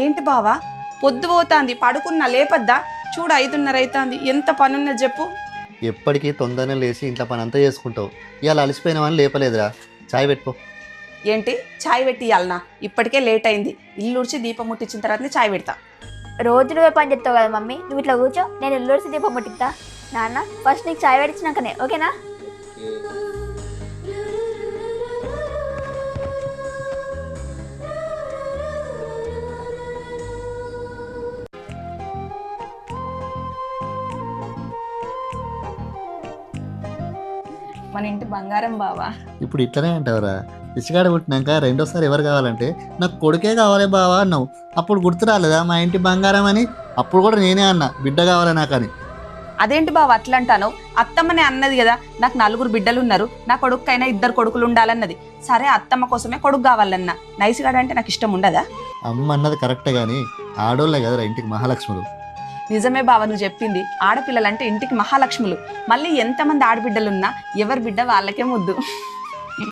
ఏంటి బావా పొద్దు పోతాంది, పడుకున్నా లేపద్దా? చూడు 5:30 అవుతుంది, ఎంత పనున్నది చెప్పు. ఎప్పటికీ తొందరనే లేచి ఇంట్లో పని అంతా చేసుకుంటావు. ఇవాళ అలసిపోయినావని లేపలేదురా. చాయ్ పెట్టుకో. ఏంటి చాయ్ పెట్టి ఇవ్వాలనా? ఇప్పటికే లేట్ అయింది. ఇల్లు ఉడిచి దీపం ముట్టించిన తర్వాతనే చాయ్ పెడతా. రోజు నువ్వే పని చెప్తావు కదా మమ్మీ, నువ్వు ఇట్లా కూర్చో, నేను ఇల్లు దీపం ముట్టిస్తా. నాన్న ఫస్ట్ నీకు చాయ్ పెట్టించినాకనే, ఓకేనా? మన ఇంటి బంగారం బావా. ఇప్పుడు ఇట్లనే అంటావురా. పిచ్చిగాడ పుట్టినాక రెండోసారి ఎవరు కావాలంటే నాకు కొడుకే కావాలి బావా అన్నావు. అప్పుడు గుర్తు రాలేదా మా ఇంటి బంగారం అని? అప్పుడు కూడా నేనే అన్నా బిడ్డ కావాలి నాకని. అదేంటి బావ అట్లా అంటాను? అత్తమ్మనే అన్నది కదా నాకు 4 బిడ్డలు ఉన్నారు, నా కొడుకైనా 2 కొడుకులు ఉండాలన్నది. సరే అత్తమ్మ కోసమే కొడుకు కావాలన్నా. నైస్గాడు అంటే నాకు ఇష్టం ఉండదా? అమ్మ అన్నది కరెక్టే కానీ ఆడోళ్ళే కదరా ఇంటికి మహాలక్ష్ములు. నిజమే బావ నువ్వు చెప్పింది. ఆడపిల్లలంటే ఇంటికి మహాలక్ష్ములు. మళ్ళీ ఎంతమంది ఆడబిడ్డలున్నా ఎవరి బిడ్డ వాళ్ళకే ముద్దు.